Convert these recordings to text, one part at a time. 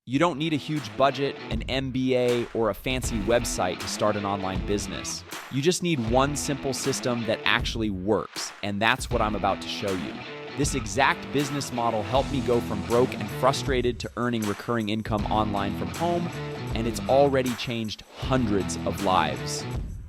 You don't need a huge budget, an MBA, or a fancy website to start an online business. You just need one simple system that actually works, and that's what I'm about to show you. This exact business model helped me go from broke and frustrated to earning recurring income online from home, and it's already changed hundreds of lives.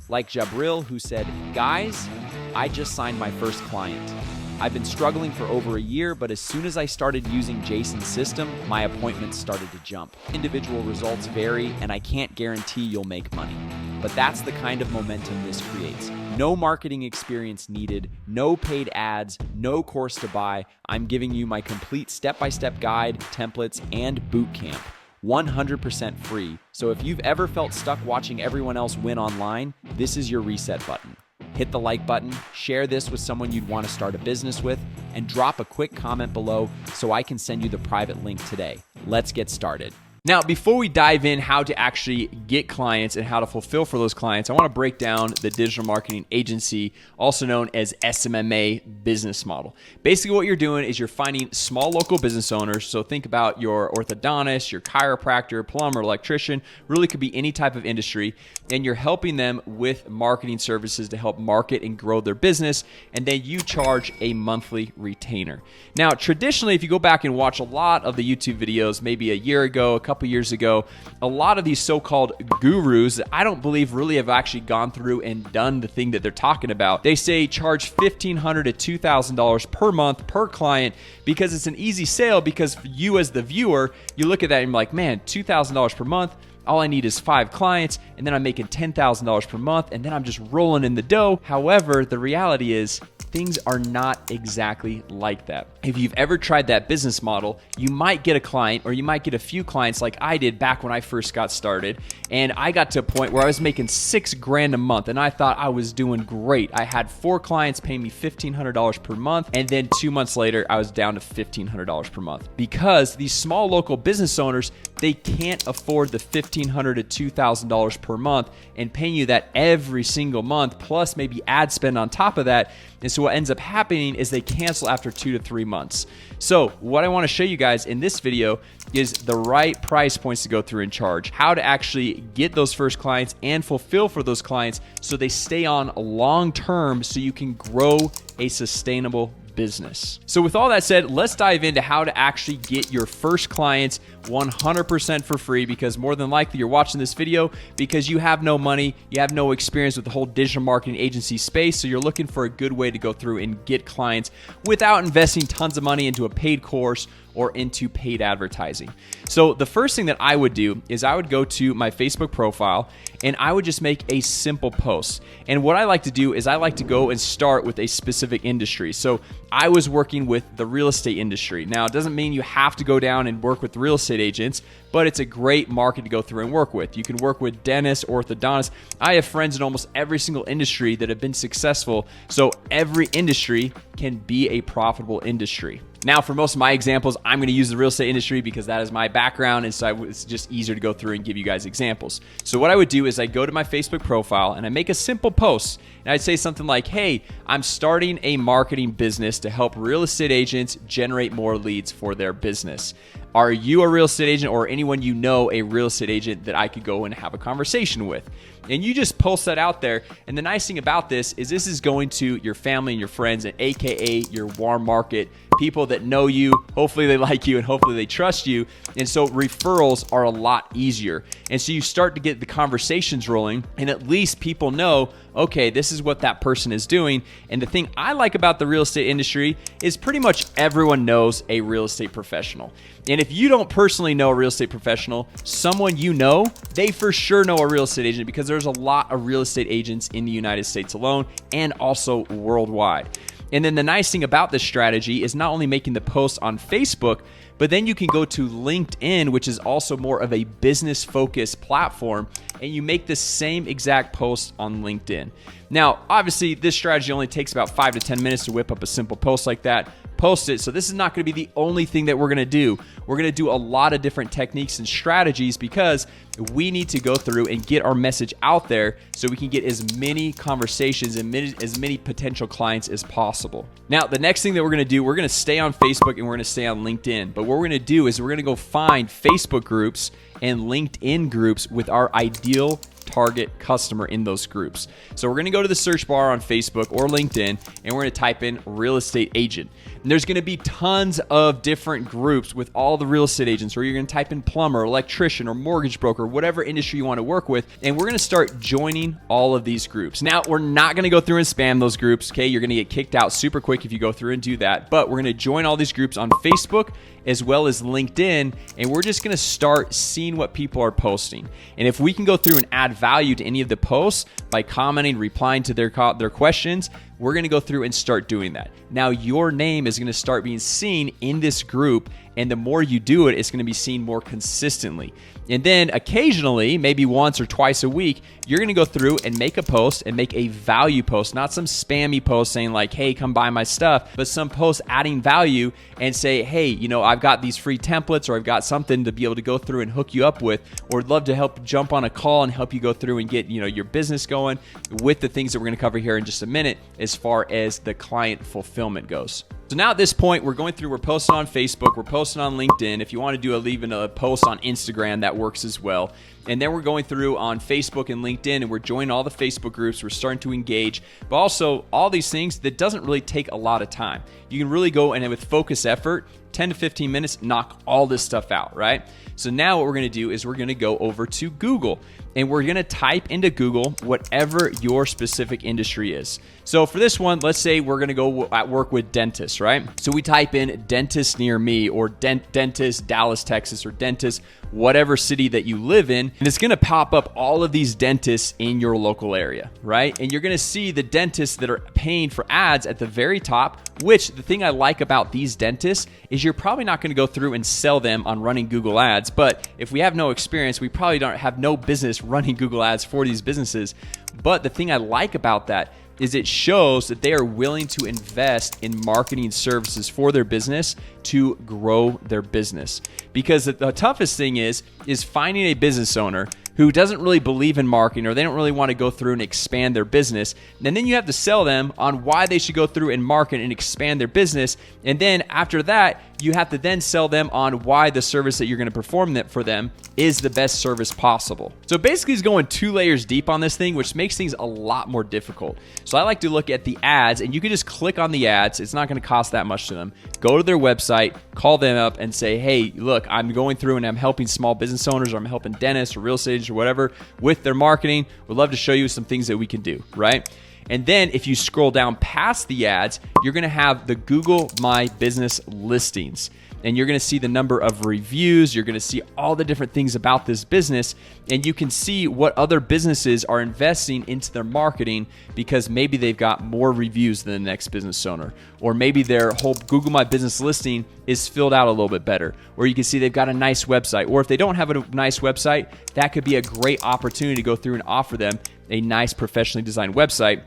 Like Jabril, who said, "Guys, I just signed my first client. I've been struggling for over a year, but as soon as I started using Jason's system, my appointments started to jump. Individual results vary, and I can't guarantee you'll make money. But that's the kind of momentum this creates. No marketing experience needed, no paid ads, no course to buy. I'm giving you my complete step-by-step guide, templates, and boot camp. 100% free. So if you've ever felt stuck watching everyone else win online, this is your reset button. Hit the like button, share this with someone you'd want to start a business with, and drop a quick comment below so I can send you the private link today. Let's get started. Now, before we dive in how to actually get clients and how to fulfill for those clients, I want to break down the digital marketing agency, also known as SMMA business model. Basically, what you're doing is you're finding small local business owners. So think about your orthodontist, your chiropractor, plumber, electrician, really could be any type of industry. And you're helping them with marketing services to help market and grow their business. And then you charge a monthly retainer. Now, traditionally, if you go back and watch a lot of the YouTube videos, maybe a year ago, a couple years ago, a lot of these so-called gurus that I don't believe really have actually gone through and done the thing that they're talking about. They say charge $1,500 to $2,000 per month per client because it's an easy sale, because for you as the viewer, you look at that and you're like, man, $2,000 per month, all I need is 5 clients, and then I'm making $10,000 per month, and then I'm just rolling in the dough. However, the reality is things are not exactly like that. If you've ever tried that business model, you might get a client, or you might get a few clients like I did back when I first got started. And I got to a point where I was making $6,000 a month, and I thought I was doing great. I had 4 clients paying me $1,500 per month, and then 2 months later, I was down to $1,500 per month. Because these small local business owners, they can't afford the $1,500 to $2,000 per month and paying you that every single month, plus maybe ad spend on top of that. And so what ends up happening is they cancel after 2 to 3 months. So what I want to show you guys in this video is the right price points to go through and charge, how to actually get those first clients and fulfill for those clients so they stay on long term, so you can grow a sustainable business. So with all that said, let's dive into how to actually get your first clients 100% for free, because more than likely you're watching this video because you have no money, you have no experience with the whole digital marketing agency space, so you're looking for a good way to go through and get clients without investing tons of money into a paid course or into paid advertising. So the first thing that I would do is I would go to my Facebook profile and I would just make a simple post. And what I like to do is I like to go and start with a specific industry. So I was working with the real estate industry. Now, it doesn't mean you have to go down and work with real estate agents, but it's a great market to go through and work with. You can work with dentists, orthodontists. I have friends in almost every single industry that have been successful. So every industry can be a profitable industry. Now, for most of my examples, I'm going to use the real estate industry because that is my background, and so it's just easier to go through and give you guys examples. So what I would do is I go to my Facebook profile and I make a simple post, and I'd say something like, hey, I'm starting a marketing business to help real estate agents generate more leads for their business. Are you a real estate agent, or anyone you know a real estate agent that I could go and have a conversation with? And you just post that out there. And the nice thing about this is going to your family and your friends, and AKA your warm market, people that know you, hopefully they like you, and hopefully they trust you. And so referrals are a lot easier. And so you start to get the conversations rolling, and at least people know, okay, this is what that person is doing. And the thing I like about the real estate industry is pretty much everyone knows a real estate professional. And if you don't personally know a real estate professional, someone you know, they for sure know a real estate agent, because there's a lot of real estate agents in the United States alone and also worldwide. And then the nice thing about this strategy is not only making the posts on Facebook, but then you can go to LinkedIn, which is also more of a business-focused platform, and you make the same exact post on LinkedIn. Now, obviously, this strategy only takes about 5 to 10 minutes to whip up a simple post like that, post it. So this is not going to be the only thing that we're going to do. We're going to do a lot of different techniques and strategies because we need to go through and get our message out there so we can get as many conversations and as many potential clients as possible. Now, the next thing that we're going to do, we're going to stay on Facebook and we're going to stay on LinkedIn. But what we're going to do is we're going to go find Facebook groups and LinkedIn groups with our ideal target customer in those groups. So we're going to go to the search bar on Facebook or LinkedIn and we're going to type in real estate agent. And there's going to be tons of different groups with all the real estate agents, or you're going to type in plumber, electrician, or mortgage broker, whatever industry you want to work with. And we're going to start joining all of these groups. Now, we're not going to go through and spam those groups. Okay. You're going to get kicked out super quick if you go through and do that. But we're going to join all these groups on Facebook as well as LinkedIn. And we're just going to start seeing what people are posting. And if we can go through and add value to any of the posts by commenting, replying to their questions, we're going to go through and start doing that. Now, your name is going to start being seen in this group, and the more you do it, it's going to be seen more consistently. And then occasionally, maybe once or twice a week, you're going to go through and make a post and make a value post, not some spammy post saying like, hey, come buy my stuff, but some post adding value and say, hey, you know, I've got these free templates, or I've got something to be able to go through and hook you up with, or I'd love to help jump on a call and help you go through and get, you know, your business going with the things that we're going to cover here in just a minute as far as the client fulfillment goes. So now at this point, we're posting on Facebook, we're posting on LinkedIn. If you want to do even a post on Instagram, that works as well. And then we're going through on Facebook and LinkedIn, and we're joining all the Facebook groups. We're starting to engage, but also all these things that doesn't really take a lot of time. You can really go and with focus effort, 10 to 15 minutes, knock all this stuff out, right? So now what we're going to do is we're going to go over to Google, and we're going to type into Google whatever your specific industry is. So for this one, let's say we're going to go at work with dentists, right? So we type in dentist near me, or dentist Dallas, Texas, or dentist whatever city that you live in, and it's going to pop up all of these dentists in your local area, right? And you're going to see the dentists that are paying for ads at the very top, which the thing I like about these dentists is you're probably not going to go through and sell them on running Google ads. But if we have no experience, we probably don't have no business running Google ads for these businesses. But the thing I like about that is it shows that they are willing to invest in marketing services for their business to grow their business. Because the toughest thing is finding a business owner who doesn't really believe in marketing, or they don't really want to go through and expand their business. And then you have to sell them on why they should go through and market and expand their business. And then after that, you have to then sell them on why the service that you're going to perform for them is the best service possible. So basically it's going 2 layers deep on this thing, which makes things a lot more difficult. So I like to look at the ads, and you can just click on the ads. It's not going to cost that much to them. Go to their website, call them up and say, hey, look, I'm going through and I'm helping small business owners, or I'm helping dentists or real estate agents or whatever with their marketing. We'd love to show you some things that we can do, right? And then if you scroll down past the ads, you're going to have the Google My Business listings. And you're going to see the number of reviews. You're going to see all the different things about this business. And you can see what other businesses are investing into their marketing because maybe they've got more reviews than the next business owner. Or maybe their whole Google My Business listing is filled out a little bit better. Or you can see they've got a nice website. Or if they don't have a nice website, that could be a great opportunity to go through and offer them a nice professionally designed website,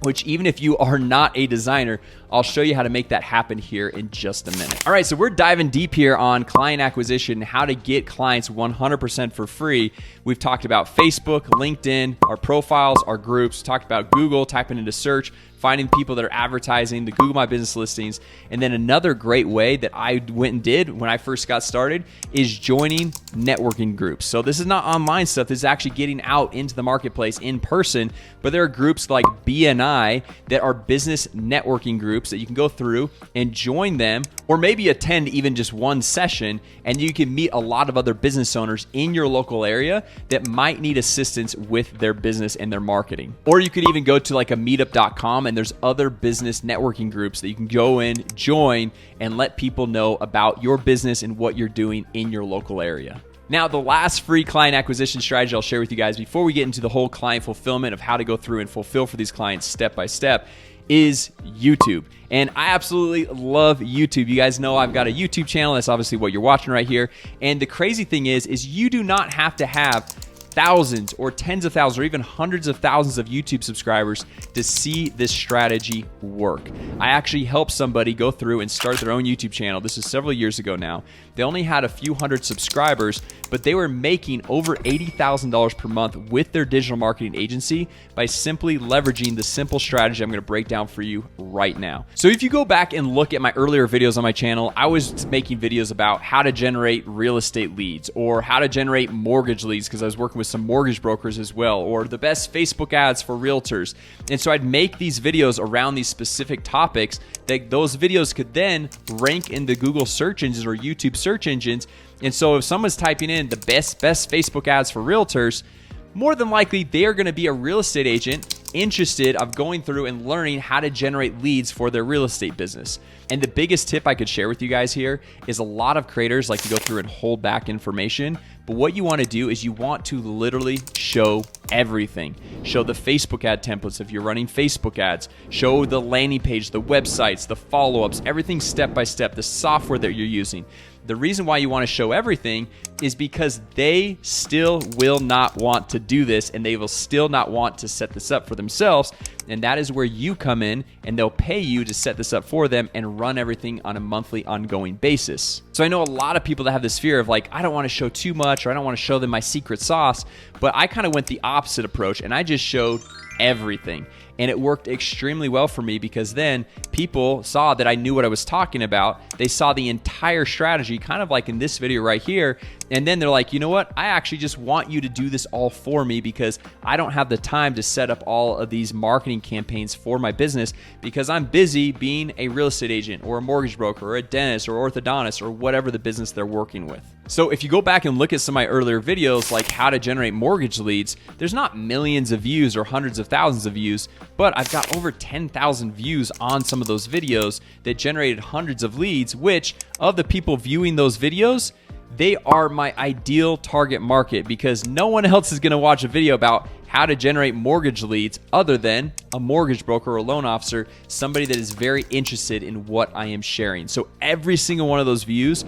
which even if you are not a designer, I'll show you how to make that happen here in just a minute. All right, so we're diving deep here on client acquisition, how to get clients 100% for free. We've talked about Facebook, LinkedIn, our profiles, our groups, talked about Google, typing into search, finding people that are advertising, the Google My Business listings. And then another great way that I went and did when I first got started is joining networking groups. So this is not online stuff. This is actually getting out into the marketplace in person. But there are groups like BNI that are business networking groups that you can go through and join them, or maybe attend even just one session, and you can meet a lot of other business owners in your local area that might need assistance with their business and their marketing. Or you could even go to like a meetup.com, and there's other business networking groups that you can go in, join, and let people know about your business and what you're doing in your local area. Now, the last free client acquisition strategy I'll share with you guys before we get into the whole client fulfillment of how to go through and fulfill for these clients step by step is YouTube. And I absolutely love YouTube. You guys know I've got a YouTube channel. That's obviously what you're watching right here. And the crazy thing is you do not have to have thousands or tens of thousands or even hundreds of thousands of YouTube subscribers to see this strategy work. I actually helped somebody go through and start their own YouTube channel. This is several years ago now. They only had a few hundred subscribers, but they were making over $80,000 per month with their digital marketing agency by simply leveraging the simple strategy I'm going to break down for you right now. So if you go back and look at my earlier videos on my channel, I was making videos about how to generate real estate leads or how to generate mortgage leads, because I was working with some mortgage brokers as well, or the best Facebook ads for realtors. And so I'd make these videos around these specific topics that those videos could then rank in the Google search engines or YouTube search engines. And so if someone's typing in the best Facebook ads for realtors, more than likely they are going to be a real estate agent interested of going through and learning how to generate leads for their real estate business. And the biggest tip I could share with you guys here is a lot of creators like to go through and hold back information. But what you want to do is you want to literally show everything. Show the Facebook ad templates if you're running Facebook ads. Show the landing page, the websites, the follow-ups, everything step by step, the software that you're using. The reason why you want to show everything is because they still will not want to do this, and they will still not want to set this up for themselves. And that is where you come in, and they'll pay you to set this up for them and run everything on a monthly ongoing basis. So I know a lot of people that have this fear of like, I don't want to show too much, or I don't want to show them my secret sauce, but I kind of went the opposite approach, and I just showed everything. And it worked extremely well for me because then people saw that I knew what I was talking about. They saw the entire strategy, kind of like in this video right here. And then they're like, you know what? I actually just want you to do this all for me because I don't have the time to set up all of these marketing campaigns for my business because I'm busy being a real estate agent or a mortgage broker or a dentist or orthodontist or whatever the business they're working with. So if you go back and look at some of my earlier videos, like how to generate mortgage leads, there's not millions of views or hundreds of thousands of views, but I've got over 10,000 views on some of those videos that generated hundreds of leads, which of the people viewing those videos, they are my ideal target market because no one else is going to watch a video about how to generate mortgage leads other than a mortgage broker or a loan officer, somebody that is very interested in what I am sharing. So every single one of those views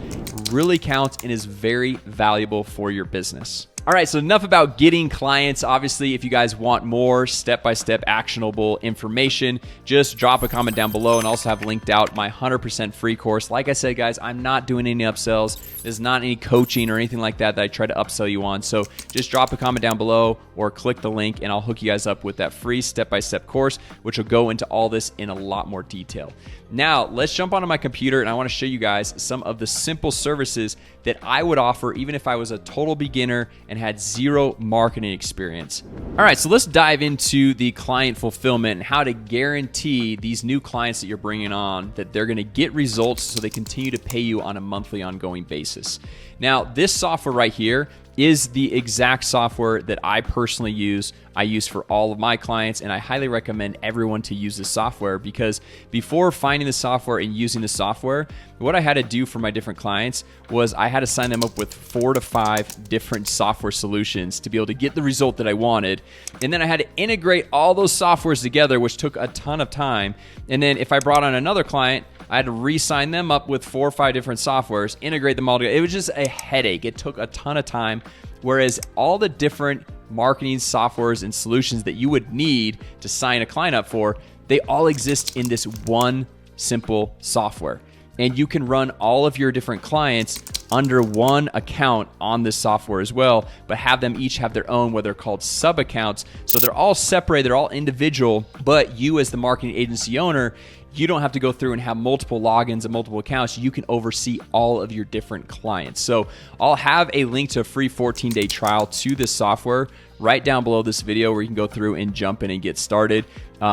really counts and is very valuable for your business. All right, so enough about getting clients. Obviously, if you guys want more step-by-step actionable information, just drop a comment down below and also have linked out my 100% free course. Like I said, guys, I'm not doing any upsells. There's not any coaching or anything like that I try to upsell you on. So just drop a comment down below or click the link and I'll hook you guys up with that free step-by-step course, which will go into all this in a lot more detail. Now, let's jump onto my computer and I want to show you guys some of the simple services that I would offer even if I was a total beginner and had zero marketing experience. All right, so let's dive into the client fulfillment and how to guarantee these new clients that you're bringing on that they're going to get results so they continue to pay you on a monthly ongoing basis. Now, this software right here is the exact software that I personally use. I use for all of my clients, and I highly recommend everyone to use this software because before finding the software and using the software, what I had to do for my different clients was I had to sign them up with 4 to 5 different software solutions to be able to get the result that I wanted. And then I had to integrate all those softwares together, which took a ton of time. And then if I brought on another client, I had to re-sign them up with 4 or 5 different softwares, integrate them all together. It was just a headache. It took a ton of time. Whereas all the different marketing softwares and solutions that you would need to sign a client up for, they all exist in this one simple software. And you can run all of your different clients under one account on this software as well, but have them each have their own, what they're called sub-accounts. So they're all separated, they're all individual, but you as the marketing agency owner, you don't have to go through and have multiple logins and multiple accounts. You can oversee all of your different clients. So I'll have a link to a free 14-day trial to this software right down below this video where you can go through and jump in and get started.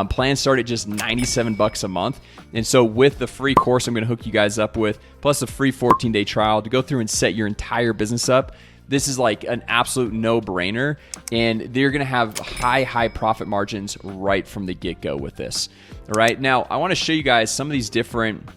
Plans start at just $97 a month. And so with the free course I'm going to hook you guys up with, plus a free 14-day trial to go through and set your entire business up, this is like an absolute no-brainer, and they're going to have high profit margins right from the get-go with this. All right, now I want to show you guys some of these different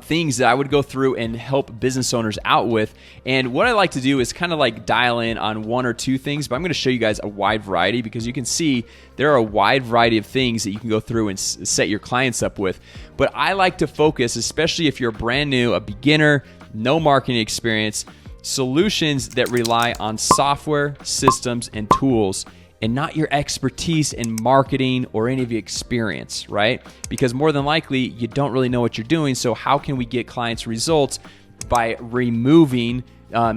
things that I would go through and help business owners out with. And what I like to do is kind of like dial in on 1 or 2 things, but I'm going to show you guys a wide variety because you can see there are a wide variety of things that you can go through and set your clients up with. But I like to focus, especially if you're brand new, a beginner, no marketing experience, Solutions that rely on software, systems, and tools, and not your expertise in marketing or any of your experience, right? Because more than likely, you don't really know what you're doing. So how can we get clients results by removing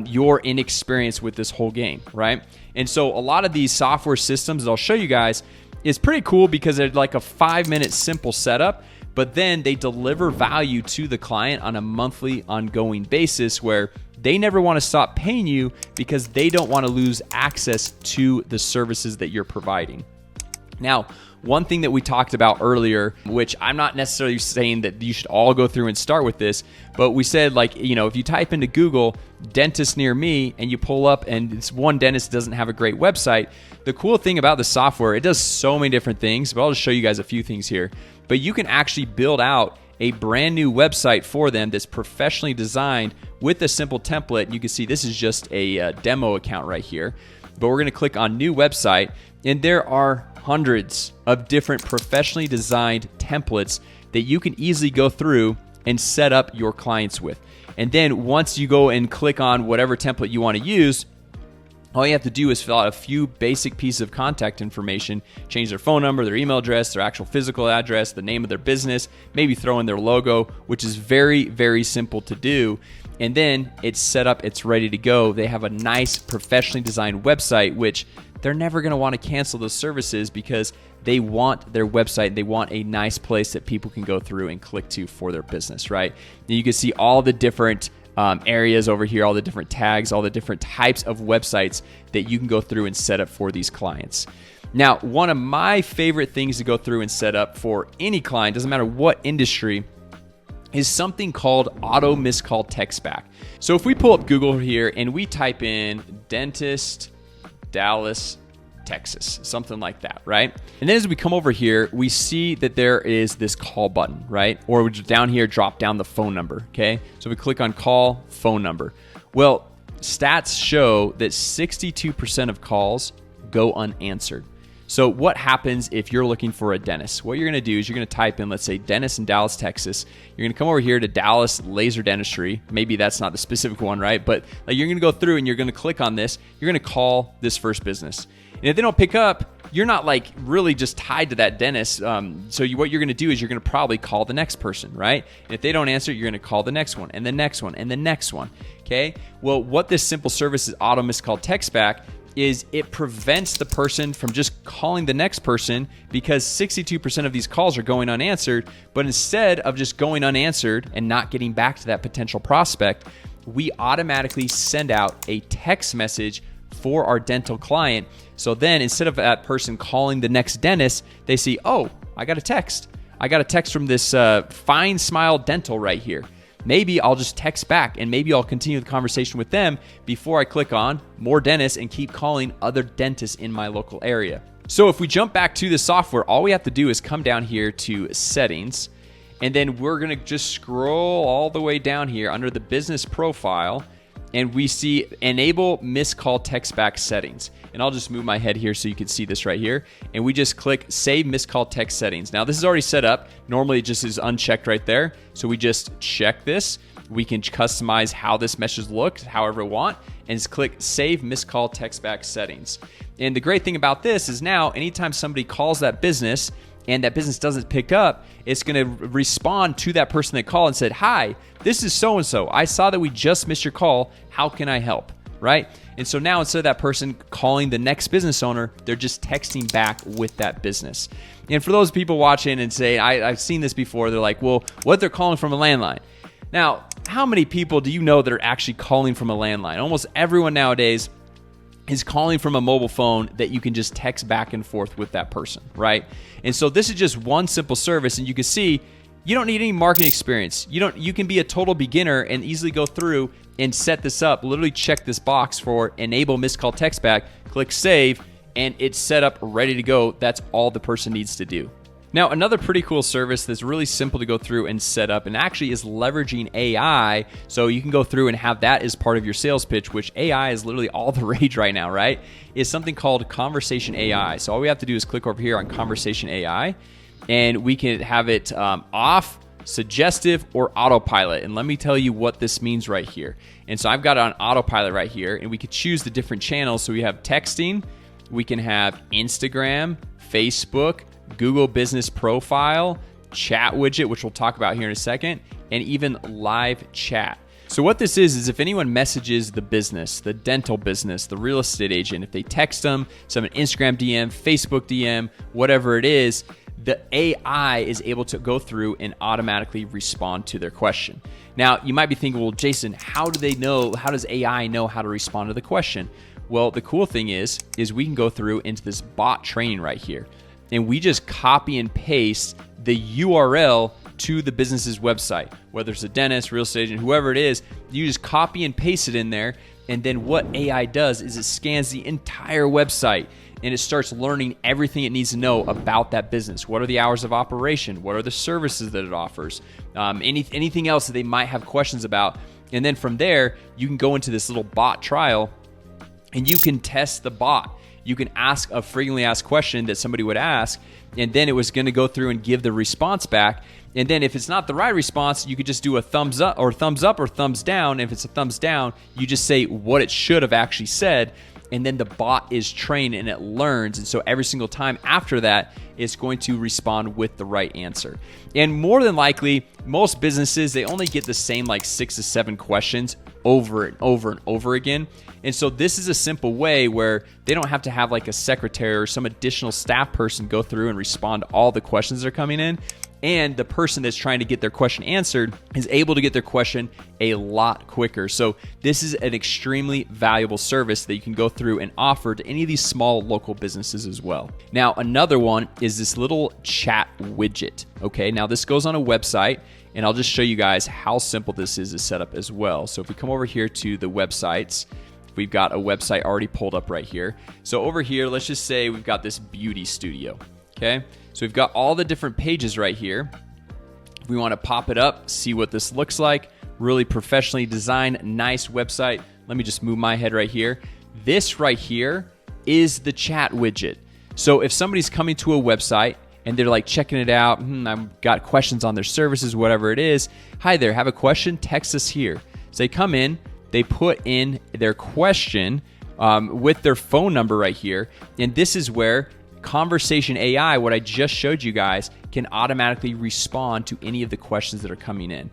your inexperience with this whole game, right? And so a lot of these software systems that I'll show you guys is pretty cool because they're like a 5-minute simple setup, but then they deliver value to the client on a monthly ongoing basis where they never want to stop paying you because they don't want to lose access to the services that you're providing. Now, one thing that we talked about earlier, which I'm not necessarily saying that you should all go through and start with this, but we said, like, you know, if you type into Google dentist near me and you pull up and it's one dentist doesn't have a great website, the cool thing about the software, it does so many different things, but I'll just show you guys a few things here. But you can actually build out a brand new website for them that's professionally designed with a simple template. You can see this is just a demo account right here, but we're going to click on new website, and there are hundreds of different professionally designed templates that you can easily go through and set up your clients with. And then once you go and click on whatever template you want to use, all you have to do is fill out a few basic pieces of contact information, change their phone number, their email address, their actual physical address, the name of their business, maybe throw in their logo, which is very, very simple to do. And then it's set up, it's ready to go. They have a nice professionally designed website, which they're never going to want to cancel those services because they want their website. They want a nice place that people can go through and click to for their business, right? And you can see all the different areas over here, all the different tags, all the different types of websites that you can go through and set up for these clients. Now, one of my favorite things to go through and set up for any client, doesn't matter what industry, is something called auto miscall text back. So if we pull up Google here and we type in dentist, Dallas, Texas, something like that, right? And then as we come over here, we see that there is this call button, right? Or we just down here, drop down the phone number, okay? So we click on call phone number. Well, stats show that 62% of calls go unanswered. So what happens if you're looking for a dentist? What you're going to do is you're going to type in, let's say, dentist in Dallas, Texas. You're going to come over here to Dallas Laser Dentistry. Maybe that's not the specific one, right? But like, you're going to go through and you're going to click on this. You're going to call this first business. And if they don't pick up, you're not like really just tied to that dentist. So what you're going to do is you're going to probably call the next person, right? And if they don't answer, you're going to call the next one and the next one and the next one, okay? Well, what this simple service is auto miscall text back is it prevents the person from just calling the next person because 62% of these calls are going unanswered. But instead of just going unanswered and not getting back to that potential prospect, we automatically send out a text message for our dental client. So then instead of that person calling the next dentist, they see, oh, I got a text. I got a text from this Fine Smile Dental right here. Maybe I'll just text back and maybe I'll continue the conversation with them before I click on more dentists and keep calling other dentists in my local area. So if we jump back to the software, all we have to do is come down here to settings, and then we're going to just scroll all the way down here under the business profile, and we see enable missed call text back settings. And I'll just move my head here so you can see this right here. And we just click save missed call text settings. Now this is already set up. Normally it just is unchecked right there. So we just check this. We can customize how this message looks, however we want, and just click save missed call text back settings. And the great thing about this is now anytime somebody calls that business and that business doesn't pick up, it's going to respond to that person that called and said, hi, this is so-and-so. I saw that we just missed your call. How can I help? Right? And so now instead of that person calling the next business owner, they're just texting back with that business. And for those people watching and say, I've seen this before, they're like, well, what if they're calling from a landline? Now, how many people do you know that are actually calling from a landline? Almost everyone nowadays is calling from a mobile phone that you can just text back and forth with that person, right? And so this is just one simple service, and you can see you don't need any marketing experience. You can be a total beginner and easily go through and set this up. Literally check this box for enable missed call text back, click save, and it's set up, ready to go. That's all the person needs to do. Now, another pretty cool service that's really simple to go through and set up, and actually is leveraging AI, so you can go through and have that as part of your sales pitch, which AI is literally all the rage right now, right? Is something called Conversation AI. So all we have to do is click over here on Conversation AI, and we can have it off, suggestive, or autopilot. And let me tell you what this means right here. And so I've got it on autopilot right here, and we could choose the different channels. So we have texting, we can have Instagram, Facebook, Google Business Profile, chat widget, which we'll talk about here in a second, and even live chat. So what this is if anyone messages the business, the dental business, the real estate agent, if they text them, some Instagram DM, Facebook DM, whatever it is, the AI is able to go through and automatically respond to their question. Now, you might be thinking, well, Jason, how does AI know how to respond to the question? Well, the cool thing is we can go through into this bot training right here, and we just copy and paste the URL to the business's website, whether it's a dentist, real estate agent, whoever it is. You just copy and paste it in there, and then what AI does is it scans the entire website, and it starts learning everything it needs to know about that business. What are the hours of operation? What are the services that it offers? Anything else that they might have questions about. And then from there, you can go into this little bot trial, and you can test the bot. You can ask a frequently asked question that somebody would ask, and then it was going to go through and give the response back. And then if it's not the right response, you could just do a thumbs up or thumbs down. If it's a thumbs down, you just say what it should have actually said, and then the bot is trained and it learns. And so every single time after that, it's going to respond with the right answer. And more than likely, most businesses, they only get the same like 6 to 7 questions over and over and over again. And so this is a simple way where they don't have to have like a secretary or some additional staff person go through and respond to all the questions that are coming in. And the person that's trying to get their question answered is able to get their question a lot quicker. So this is an extremely valuable service that you can go through and offer to any of these small local businesses as well. Now, another one is this little chat widget. Okay, now this goes on a website, and I'll just show you guys how simple this is to set up as well. So if we come over here to the websites, we've got a website already pulled up right here. So over here, let's just say we've got this beauty studio. Okay, so we've got all the different pages right here. If we want to pop it up, see what this looks like. Really professionally designed, nice website. Let me just move my head right here. This right here is the chat widget. So if somebody's coming to a website and they're like checking it out, I've got questions on their services, whatever it is. Hi there, have a question? Text us here. So they come in, they put in their question with their phone number right here, and this is where Conversation AI, what I just showed you guys, can automatically respond to any of the questions that are coming in.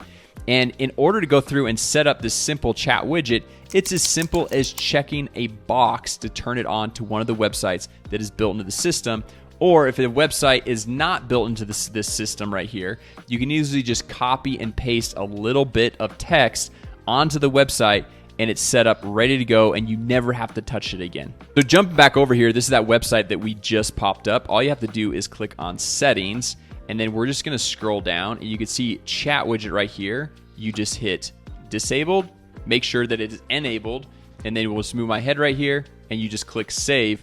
And in order to go through and set up this simple chat widget, it's as simple as checking a box to turn it on to one of the websites that is built into the system. Or if the website is not built into this system right here, you can easily just copy and paste a little bit of text onto the website, and it's set up ready to go, and you never have to touch it again. So jumping back over here, this is that website that we just popped up. All you have to do is click on settings, and then we're just gonna scroll down, and you can see chat widget right here. You just hit disabled, make sure that it is enabled, and then we'll just move my head right here, and you just click save.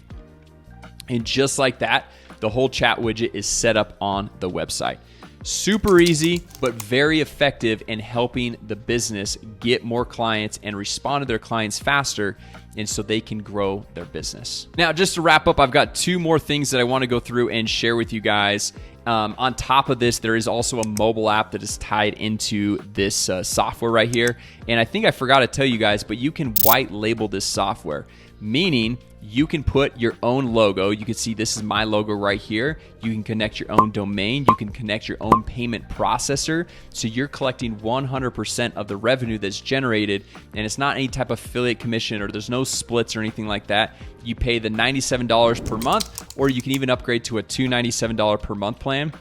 And just like that, the whole chat widget is set up on the website. Super easy, but very effective in helping the business get more clients and respond to their clients faster, and so they can grow their business. Now, just to wrap up, I've got 2 more things that I want to go through and share with you guys. On top of this, there is also a mobile app that is tied into this software right here. And I think I forgot to tell you guys, but you can white label this software, meaning you can put your own logo. You can see this is my logo right here. You can connect your own domain. You can connect your own payment processor. So you're collecting 100% of the revenue that's generated. And it's not any type of affiliate commission, or there's no splits or anything like that. You pay the $97 per month, or you can even upgrade to a $297 per month plan.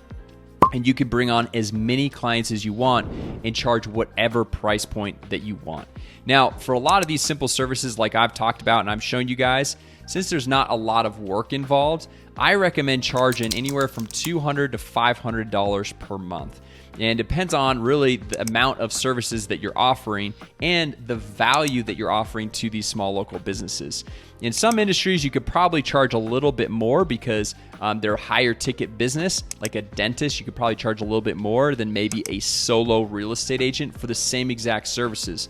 And you can bring on as many clients as you want and charge whatever price point that you want. Now, for a lot of these simple services like I've talked about and I'm showing you guys, since there's not a lot of work involved, I recommend charging anywhere from $200 to $500 per month. And it depends on really the amount of services that you're offering and the value that you're offering to these small local businesses. In some industries, you could probably charge a little bit more because they're a higher ticket business. Like a dentist, you could probably charge a little bit more than maybe a solo real estate agent for the same exact services.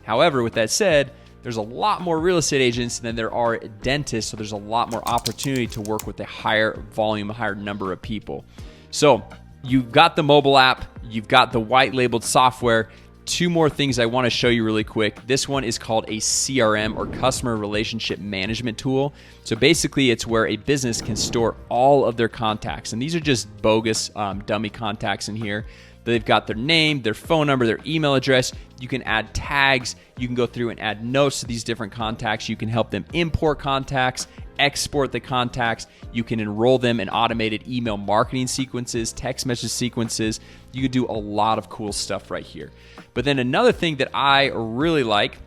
However, with that said, there's a lot more real estate agents than there are dentists, so there's a lot more opportunity to work with a higher volume, a higher number of people. So you've got the mobile app, you've got the white labeled software. Two more things I want to show you really quick. This one is called a CRM, or customer relationship management tool. So basically it's where a business can store all of their contacts. And these are just bogus dummy contacts in here. They've got their name, their phone number, their email address. You can add tags. You can go through and add notes to these different contacts. You can help them import contacts, export the contacts. You can enroll them in automated email marketing sequences, text message sequences. You can do a lot of cool stuff right here. But then another thing that I really like,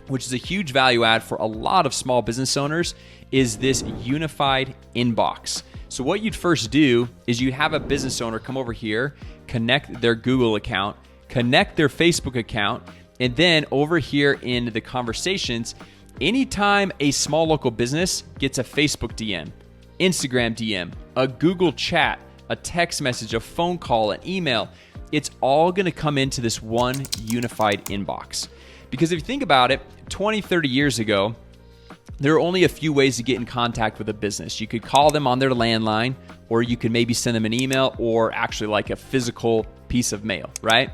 which is a huge value add for a lot of small business owners, is this unified inbox. So what you'd first do is you have a business owner come over here, connect their Google account, connect their Facebook account, and then over here in the conversations, anytime a small local business gets a Facebook DM, Instagram DM, a Google chat, a text message, a phone call, an email, it's all gonna come into this one unified inbox. Because if you think about it, 20, 30 years ago, there are only a few ways to get in contact with a business. You could call them on their landline, or you could maybe send them an email, or actually like a physical piece of mail, right?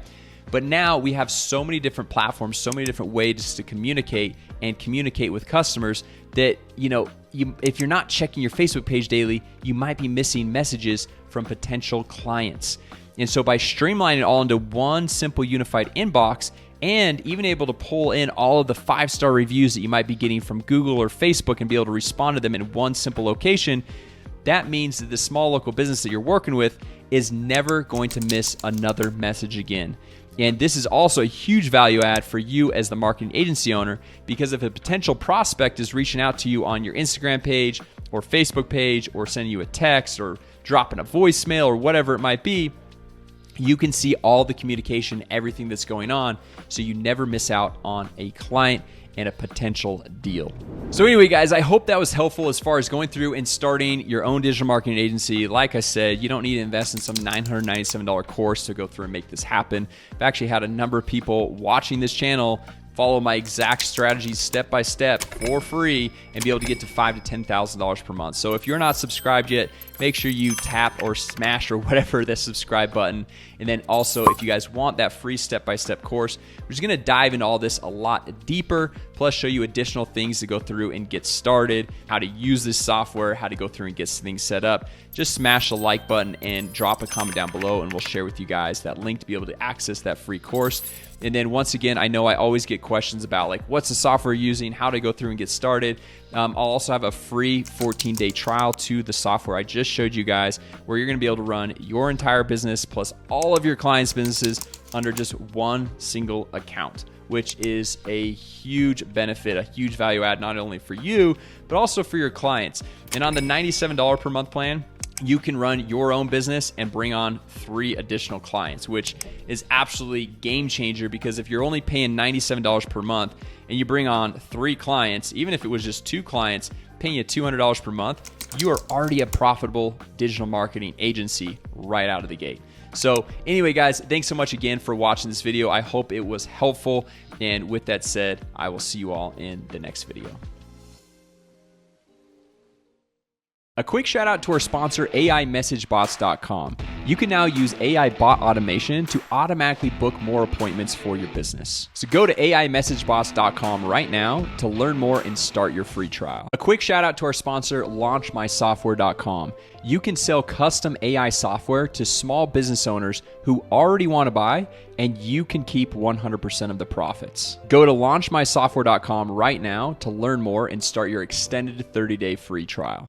But now we have so many different platforms, so many different ways to communicate and communicate with customers that, if you're not checking your Facebook page daily, you might be missing messages from potential clients. And so by streamlining it all into one simple unified inbox, and even able to pull in all of the 5-star reviews that you might be getting from Google or Facebook and be able to respond to them in one simple location, that means that the small local business that you're working with is never going to miss another message again. And this is also a huge value add for you as the marketing agency owner, because if a potential prospect is reaching out to you on your Instagram page or Facebook page, or sending you a text or dropping a voicemail or whatever it might be, you can see all the communication, everything that's going on, so you never miss out on a client and a potential deal. So anyway, guys, I hope that was helpful as far as going through and starting your own digital marketing agency. Like I said, you don't need to invest in some $997 course to go through and make this happen. I've actually had a number of people watching this channel follow my exact strategies step by step for free and be able to get to $5,000 to $10,000 per month. So if you're not subscribed yet, make sure you tap or smash or whatever the subscribe button. And then also, if you guys want that free step-by-step course, we're just gonna dive into all this a lot deeper, plus show you additional things to go through and get started, how to use this software, how to go through and get things set up. Just smash the like button and drop a comment down below, and we'll share with you guys that link to be able to access that free course. And then once again, I know I always get questions about like, what's the software you're using, how to go through and get started. I'll also have a free 14-day trial to the software I just showed you guys, where you're gonna be able to run your entire business plus all of your clients' businesses under just one single account, which is a huge benefit, a huge value add, not only for you, but also for your clients. And on the $97 per month plan, you can run your own business and bring on 3 additional clients, which is absolutely game changer, because if you're only paying $97 per month and you bring on 3 clients, even if it was just 2 clients paying you $200 per month, you are already a profitable digital marketing agency right out of the gate. So anyway, guys, thanks so much again for watching this video. I hope it was helpful. And with that said, I will see you all in the next video. A quick shout out to our sponsor, AIMessageBots.com. You can now use AI bot automation to automatically book more appointments for your business. So go to AIMessageBots.com right now to learn more and start your free trial. A quick shout out to our sponsor, LaunchMySoftware.com. You can sell custom AI software to small business owners who already want to buy, and you can keep 100% of the profits. Go to LaunchMySoftware.com right now to learn more and start your extended 30-day free trial.